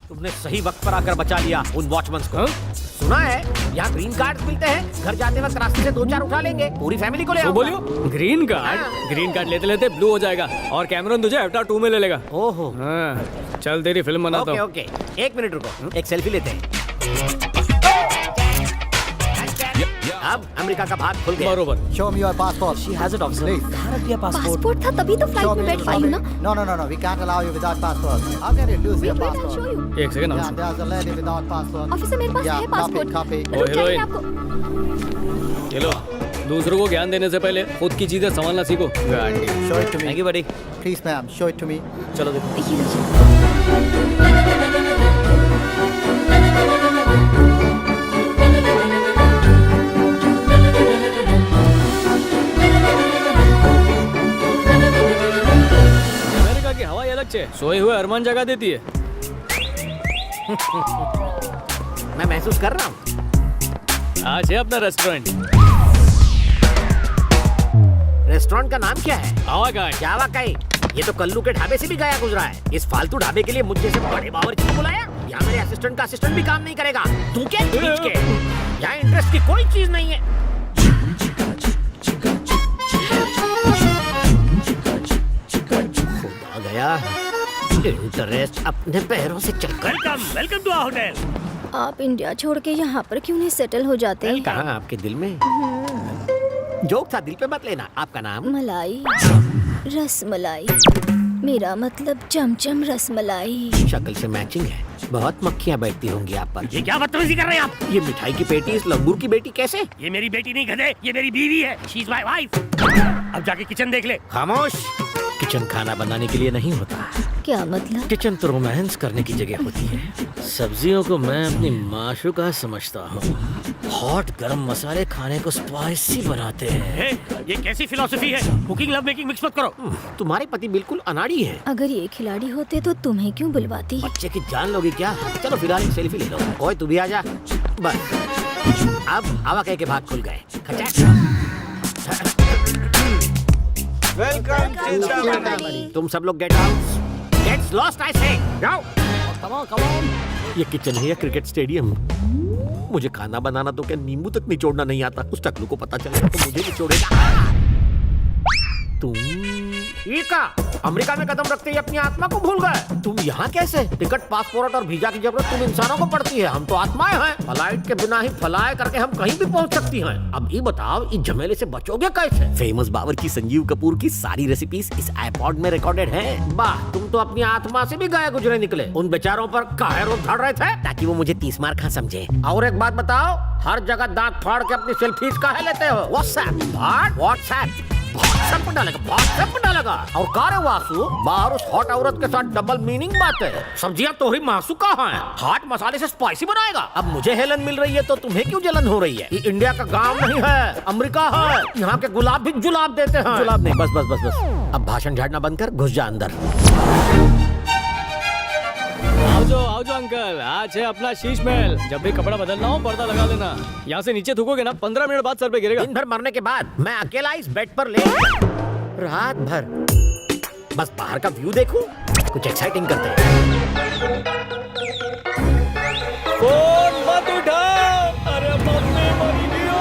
तुमने सही वक्त पर आकर बचा लिया उन वॉचमैन को। सुना है यहाँ ग्रीन कार्ड मिलते हैं, घर जाते वक्त रास्ते से 2-4 उठा लेंगे, पूरी फैमिली को ले आओ। बोलियो ग्रीन कार्ड लेते लेते ब्लू हो जाएगा और कैमरन तुझे अवतार 2 में ले लेगा। ओहो हाँ, चल तेरी फिल्म बनाता हूँ। ओके, 1 मिनट रुको, एक सेल्फी लेते हैं। अब अमेरिका का भाग खुल गया। बरोबर। Show me your passport. She has it officer. Please. कहाँ रख दिया पासपोर्ट? पासपोर्ट था तभी तो Show फ्लाइट में me, बैठ show पाई me. ना। No. We can't allow you without passport. How can you lose your Wait, I'll passport? show you. एक second Yeah, there's a lady without passport. Officer मेरे पास Yeah, है passport. copy. ओ, रुक जाइए heroine. आपको। ये लो, दूसरों को ज्ञान देने से पहले खुद की चीजें संभालना सीखो। गांडी। Show it to Thank me. you buddy. Please, ma'am. Show it to me. चलो देखो। ये लीजिए। अमेरिका की हवा ही अलग है, सोए हुए अरमान जगा देती है। मैं महसूस कर रहा हूँ। आज है अपना रेस्टोरेंट। रेस्टोरेंट का नाम क्या है? हवा का है। क्या वाकई? ये तो कल्लू के ढाबे से भी गया गुजरा है। इस फालतू ढाबे के लिए मुझ जैसे बड़े बावर्ची को बुलाया? यहाँ मेरे असिस्टेंट का असिस्टेंट भी काम नहीं करेगा। तू क्या खींच के? यहाँ इंटरेस्ट की कोई चीज नहीं है। खुदा गया, इंटरेस्ट अपने पैरों से चलकर। Welcome to our hotel. आप इंडिया छोड़ के यहाँ पर क्यों नहीं सेटल हो जाते? कहाँ आपके दिल में? जोक था, दिल पे मत लेना। आपका नाम? मलाई, रस मलाई। मेरा मतलब चमचम रस मलाई। शक्ल से मैचिंग है। बहुत मक्खियाँ बैठती होंगी आप पर। ये क्या बदतमीजी कर रहे हैं आप? ये मिठाई की पेटी इस लंगूर की बेटी कैसे? ये मेरी बेटी नहीं गधे, ये मेरी बीवी है। She is my wife. अब जाके किचन देख ले। खामोश। किचन खाना बनाने के लिए नहीं होता। क्या मतलब? किचन तो रोमांस करने की जगह होती है। सब्जियों को मैं अपनी माशूका समझता हूँ। हॉट गरम मसाले खाने को स्पाइसी बनाते हैं। ये कैसी फिलॉसफी है? कुकिंग लव मेकिंग मिक्स मत करो। तुम्हारे पति बिल्कुल अनाड़ी है। अगर ये खिलाड़ी होते तो तुम्हें क्यों बुलवाती? बच्चे की जान लोगी क्या? चलो फिलहाल एक सेल्फी ले लो। ओए तू भी आ जा। बस अब हवा कह के भाग खुल गए। तुम सब लोग get out. Gets lost I say. जाओ। ये किचन है या क्रिकेट स्टेडियम? मुझे खाना बनाना तो क्या नींबू तक निचोड़ना नहीं आता। उस टकलू को पता चलेगा तो मुझे निचोड़ेगा। तुम ये का अमेरिका में कदम रखते ही अपनी आत्मा को भूल गए। तुम यहाँ कैसे? टिकट, पासपोर्ट और वीजा की जरूरत तुम इंसानों को पड़ती है। हम तो आत्माएं हैं। फ्लाइट के बिना ही फ्लाई करके हम कहीं भी पहुँच सकती हैं। अब ये बताओ, इस झमेले से बचोगे कैसे? फेमस बावर्ची संजीव कपूर की सारी रेसिपीज इस आईपॉड में रिकॉर्डेड है। वाह, तुम तो अपनी आत्मा से भी गए गुजरे निकले। उन बेचारों पर काहे रोज धड़ रहे थे ताकि वो मुझे 30 मार खा समझे। और एक बात बताओ, हर जगह दांत फाड़ के अपनी सेल्फीज काहे लेते हो? व्हाट्सएप पर डालेगा। और कार वासु बाहर उस हॉट औरत के साथ डबल मीनिंग बात है। सब्जियां तोहरी मासू कहाँ है? हॉट मसाले से स्पाइसी बनाएगा। अब मुझे हेलन मिल रही है तो तुम्हें क्यों जलन हो रही है? ये इंडिया का गांव नहीं है, अमेरिका है। यहाँ के गुलाब भी जुलाब देते हैं। जुलाब नहीं, बस। अब भाषण झाड़ना बंद कर, घुस जा अंदर। आओ जो अंकल, आज है अपना शीश महल। जब भी कपड़ा बदलना हो पर्दा लगा लेना। यहाँ से नीचे थूकोगे ना 15 मिनट बाद सर पे गिरेगा। दिन भर मरने के बाद मैं अकेला इस बेड पर ले रात भर बस बाहर का व्यू देखूं। कुछ एक्साइटिंग करते हैं। फोन मत उठाओ। अरे मम्मी मरी दियो।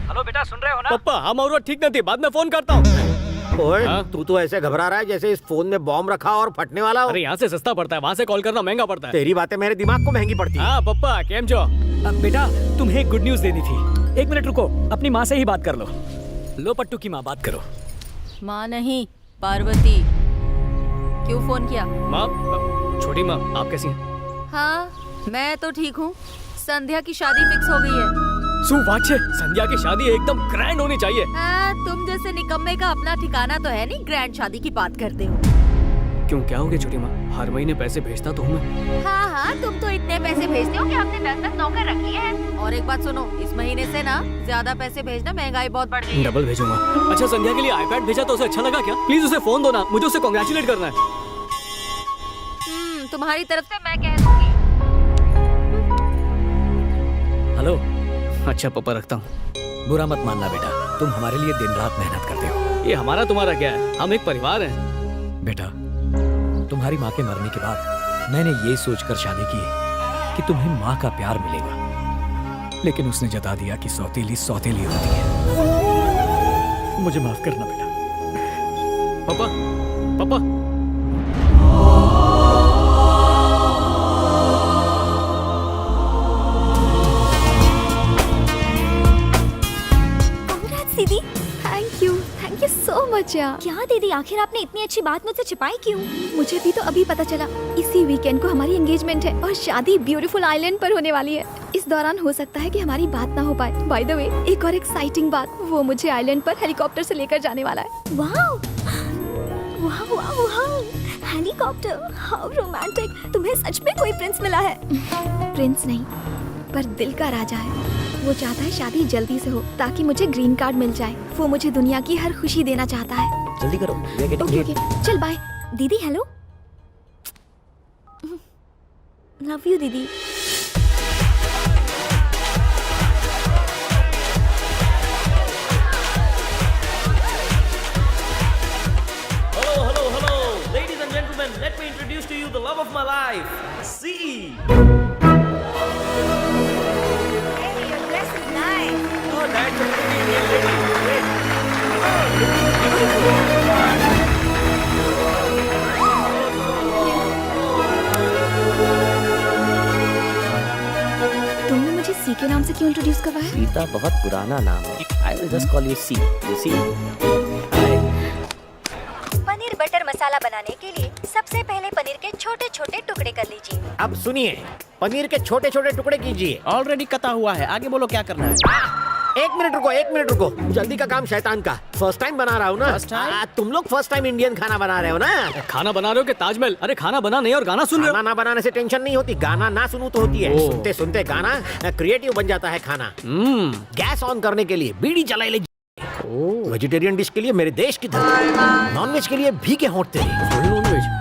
हेलो बेटा, सुन रहे हो ना? पप्पा हम और ठीक नहीं थी, बाद में फोन करता हूँ। ओए, हाँ? तू तो ऐसे घबरा रहा है जैसे इस फोन में बॉम्ब रखा और फटने वाला हो। अरे यहाँ से सस्ता पड़ता है, वहाँ से कॉल करना महंगा पड़ता है। तेरी बातें मेरे दिमाग को महंगी पड़ती है। हाँ पप्पा, केम जो? बेटा तुम्हें एक गुड न्यूज देनी थी। 1 मिनट रुको, अपनी माँ से ही बात कर लो। लो पट्टू की माँ, बात करो। माँ नहीं, पार्वती। क्यों फोन किया? माँ, छोटी माँ, आप कैसी हैं? हाँ मैं तो ठीक हूँ। संध्या की शादी फिक्स हो गई है। सुवाच्य, संध्या की शादी एकदम ग्रैंड होनी चाहिए। तुम जैसे निकम्मे का अपना ठिकाना तो है नहीं, ग्रैंड शादी की बात करते हो। क्यों, क्या हो गया छोटी माँ? हर महीने पैसे भेजता तो हूँ मैं। हाँ तुम तो इतने पैसे भेजते हो कि हमने 10-10 नौकर रखी है। और एक बात सुनो, इस महीने से ना ज्यादा पैसे भेजना, महंगाई बहुत बढ़ गई है। डबल भेजूंगा। अच्छा, संध्या के लिए आईपैड भेजा तो उसे अच्छा लगा क्या? प्लीज उसे फोन दो ना, मुझे उसे कांग्रेचुलेट करना है। तुम्हारी तरफ से मैं कह दूंगी। हेलो। अच्छा पापा, रखता हूँ। बुरा मत मानना बेटा, तुम हमारे लिए दिन रात मेहनत करते हो। ये हमारा तुम्हारा क्या है? हम एक परिवार हैं। बेटा, तुम्हारी माँ के मरने के बाद मैंने ये सोचकर शादी की है कि तुम्हें माँ का प्यार मिलेगा, लेकिन उसने जता दिया कि सौतेली सौतेली होती है। मुझे माफ करना बेटा। पापा पापा दीदी, थैंक यू सो मच यार। क्या दीदी, आखिर आपने इतनी अच्छी बात मुझसे छिपाई क्यों? मुझे भी तो अभी पता चला। इसी वीकेंड को हमारी एंगेजमेंट है और शादी ब्यूटीफुल आइलैंड पर होने वाली है। इस दौरान हो सकता है कि हमारी बात ना हो पाए। बाय द वे, एक और एक्साइटिंग बात, वो मुझे आइलैंड पर हेलीकॉप्टर से लेकर जाने वाला है। Wow wow wow wow, helicopter, how romantic. तुम्हें सच में कोई प्रिंस मिला है? प्रिंस नहीं, पर दिल का राजा है। वो चाहता है शादी जल्दी से हो ताकि मुझे ग्रीन कार्ड मिल जाए। वो मुझे दुनिया की हर खुशी देना चाहता है। जल्दी करो, ओके ओके, चल बाय। दीदी हेलो, लव यू दीदी। Hello. Ladies and gentlemen, let me introduce to you the love of my life, C. Oh, that's a pretty Indian lady. Wait. तुमने मुझे सी के नाम से क्यों इंट्रोड्यूस करवाया? सीता बहुत पुराना नाम है. I will just call you C. You see? Paneer butter masala बनाने के लिए सबसे पहले पनीर के छोटे छोटे टुकड़े कर लीजिए। अब सुनिए, पनीर के छोटे छोटे टुकड़े कीजिए। ऑलरेडी कटा हुआ है, आगे बोलो क्या करना है। एक मिनट रुको, जल्दी का काम शैतान का। फर्स्ट टाइम बना रहा हूँ ना। First time? तुम लोग फर्स्ट टाइम इंडियन खाना बना रहे हो ना। खाना बना रहे हो कि ताजमहल? अरे खाना बना नहीं और गाना सुन रहे खाना हो। ना बनाने से टेंशन नहीं होती, गाना ना सुनूं तो होती है। ओह। सुनते सुनते गाना क्रिएटिव बन जाता है खाना। गैस ऑन करने के लिए बीड़ी जलाई ले। वेजिटेरियन डिश के लिए मेरे देश की धरती, नॉन वेज के लिए भीगे होंठ तेरे,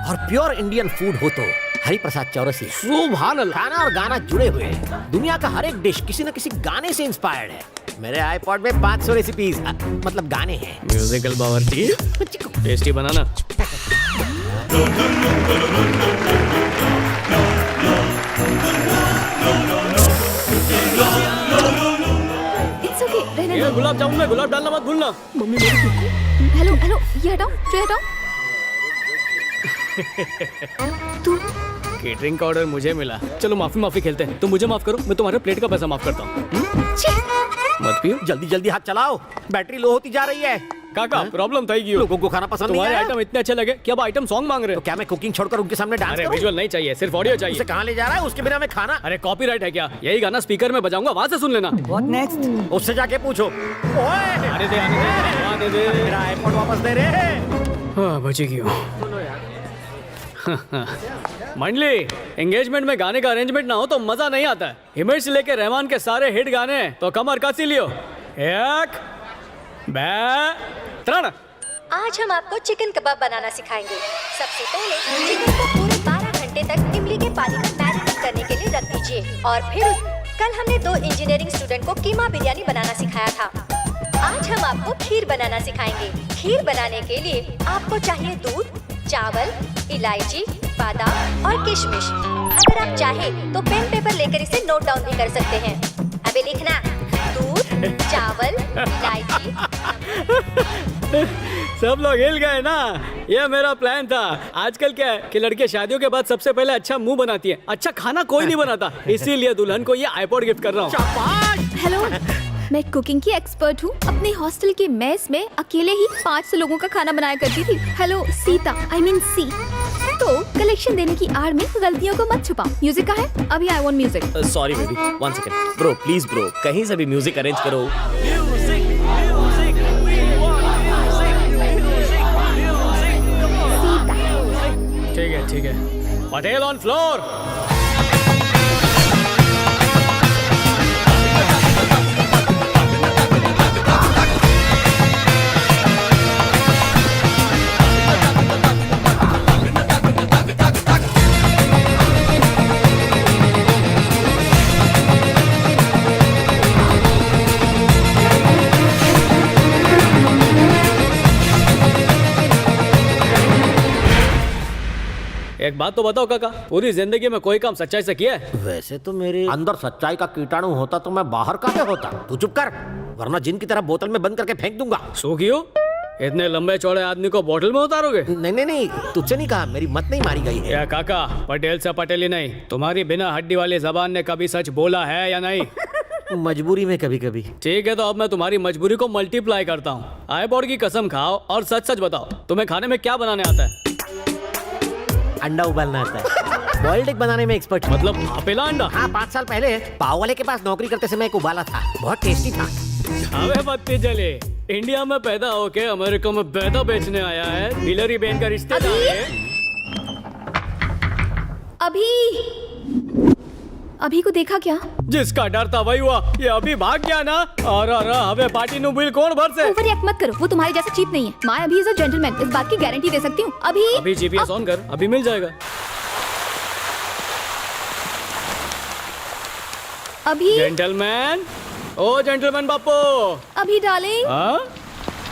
और प्योर इंडियन फूड हो तो हरि प्रसाद चौरसिया। सुभान अल्लाह। खाना और गाना जुड़े हुए हैं। दुनिया का हर एक डिश किसी न किसी गाने से इंस्पायर्ड है। मेरे आईपॉड में 500 रेसिपीज मतलब गाने हैं। म्यूजिकल बावर्ची, टेस्टी बनाना। इट्स ओके, रहने ये दो। गुलाब जामुन में गुलाब डालना मत भूलना। हेलो, ये हटाओ, ट्रे हटाओ। तू केटरिंग का ऑर्डर मुझे मिला। चलो माफी खेलते हैं। तुम मुझे माफ करो, मैं तुम्हारे प्लेट का पैसा माफ करता हूँ। छी, मत पियो। जल्दी हाथ चलाओ, बैटरी लो होती जा रही है। काका प्रॉब्लम था क्यों? लोगों को खाना पसंद नहीं तुम्हारे आया? आइटम इतने अच्छे लगे कि अब आइटम सॉन्ग मांग रहे तो हो। क्या मैं कुकिंग छोड़कर उनके सामने डांस अरे करूं? विजुअल नहीं चाहिए, सिर्फ ऑडियो उसे चाहिए। कहाँ ले जा रहा है? उसके बिना मैं खाना। अरे कॉपीराइट है क्या? यही गाना स्पीकर में बजाऊंगा, वहां से सुन लेना। उससे जाके पूछो। ओए, आने दे आने दे। मेरा आईपॉड वापस दे रे। हाँ बची क्यों? मंडली, एंगेजमेंट में गाने का अरेंजमेंट ना हो तो मजा नहीं आता है। हिमेश से लेके रहमान के सारे हिट गाने तो कमर कसी लियो। एक, बे, त्रण। आज हम आपको चिकन कबाब बनाना सिखाएंगे। सबसे पहले चिकन को पूरे 12 घंटे तक इमली के पानी में मैरिनेट करने के लिए रख दीजिए और फिर कल हमने 2 इंजीनियरिंग स्टूडेंट को कीमा बिरयानी बनाना सिखाया था। आज हम आपको खीर बनाना सिखाएंगे। खीर बनाने के लिए आपको चाहिए दूध, चावल, इलायची, बादाम और किशमिश। अगर आप चाहें तो पेन पेपर लेकर इसे नोट डाउन भी कर सकते हैं। अबे लिखना, दूध, चावल, इलायची। सब लोग हिल गए ना? ये मेरा प्लान था। आजकल क्या है कि लड़के शादियों के बाद सबसे पहले अच्छा मुंह बनाती है, अच्छा खाना कोई नहीं बनाता। इसीलिए दुल्हन को ये आईपॉड गिफ्ट कर रहा हूँ। हेलो, मैं कुकिंग की एक्सपर्ट हूँ। अपने हॉस्टल के मेस में अकेले ही 500 लोगों का खाना बनाया करती थी। हेलो सीता, आई मीन सी। तो कलेक्शन देने की आड़ में गलतियों को मत छुपाओ। म्यूजिक का है? अभी I want music. Sorry baby, 1 second bro, please bro, कहीं से भी म्यूजिक अरेंज करो। ठीक है। Patel on floor. एक बात तो बताओ काका, पूरी जिंदगी में कोई काम सच्चाई से किया है? वैसे तो मेरे अंदर सच्चाई का कीटाणु होता तो मैं बाहर का होता। तू चुप कर, वरना जिन की तरह बोतल में बंद करके फेंक दूंगा। सो क्यों? इतने लंबे चौड़े आदमी को बोतल में उतारोगे? नहीं, तुझसे नहीं कहा, मेरी मत नहीं मारी गई है। या काका, पटेल से पटेली नहीं, तुम्हारी बिना हड्डी वाली जबान ने कभी सच बोला है या नहीं? मजबूरी में कभी कभी। ठीक है, तो अब मैं तुम्हारी मजबूरी को मल्टीप्लाई करता हूँ। आई बॉड की कसम खाओ और सच सच बताओ, तुम्हें खाने में क्या बनाने आता है? अंडा उबालना आता है। बॉइल्ड एग बनाने में एक्सपर्ट हूँ। मतलब भापेला अंडा? हाँ, 5 साल पहले पाव वाले के पास नौकरी करते समय एक उबाला था, बहुत टेस्टी था। हमें पत्ती चले, इंडिया में पैदा होके अमेरिका में पैदा बेचने आया है, हिलरी बेन का रिश्तेदार है। अभी को देखा क्या? जिसका डर था वही हुआ, ये अभी भाग गया ना। और हमें पार्टी नु बिल कौन भर से? ओवर रिएक्ट मत करो, वो तुम्हारे जैसा चीप नहीं है। मैं अभी इज अ जेंटलमैन, इस बात की गारंटी दे सकती हूँ। अभी जीपीएस ऑन कर, अभी मिल जाएगा। अभी जेंटलमैन, ओ जेंटलमैन बापू। अभी डार्लिंग। हाँ?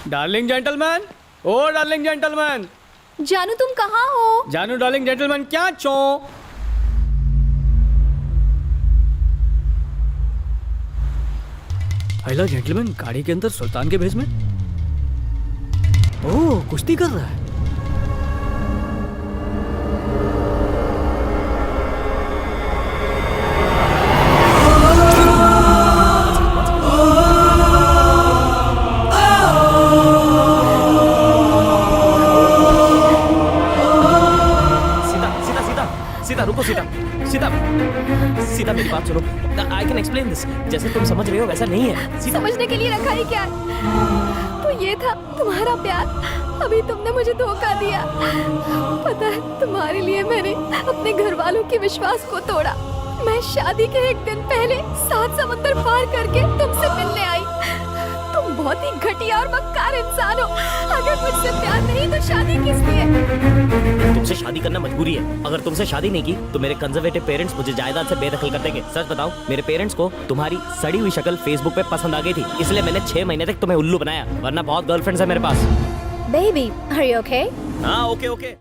डार्लिंग जेंटलमैन, ओ डार्लिंग जेंटलमैन। जानू तुम कहाँ हो? जानू डार्लिंग जेंटलमैन क्या चो? हेलो जेंटलमैन, गाड़ी के अंदर सुल्तान के भेष में। ओह, कुश्ती कर रहा है। सीधा रुको, सीधा मेरी बात सुनो। I can explain this. जैसे तुम समझ रहे हो वैसा नहीं है। समझने के लिए रखा ही क्या? तो ये था तुम्हारा प्यार। अभी तुमने मुझे धोखा दिया। पता है, तुम्हारे लिए मैंने अपने घर वालों के विश्वास को तोड़ा। मैं शादी के एक दिन पहले 7 समुंदर पार करके तुमसे मिलने आई। तुम बहुत ही घटिया और मक्कार इंसान हो। अगर मुझसे प्यार नहीं तो शादी किस लिए? तुमसे शादी करना मजबूरी है। अगर तुमसे शादी नहीं की तो मेरे कंजर्वेटिव पेरेंट्स मुझे जायदाद से बेदखल कर देंगे। सच बताओ, मेरे पेरेंट्स को तुम्हारी सड़ी हुई शक्ल फेसबुक पे पसंद आ गई थी, इसलिए मैंने 6 महीने तक तुम्हें उल्लू बनाया। वरना बहुत गर्लफ्रेंड्स है मेरे पास। Baby, are you okay? हाँ, ओके।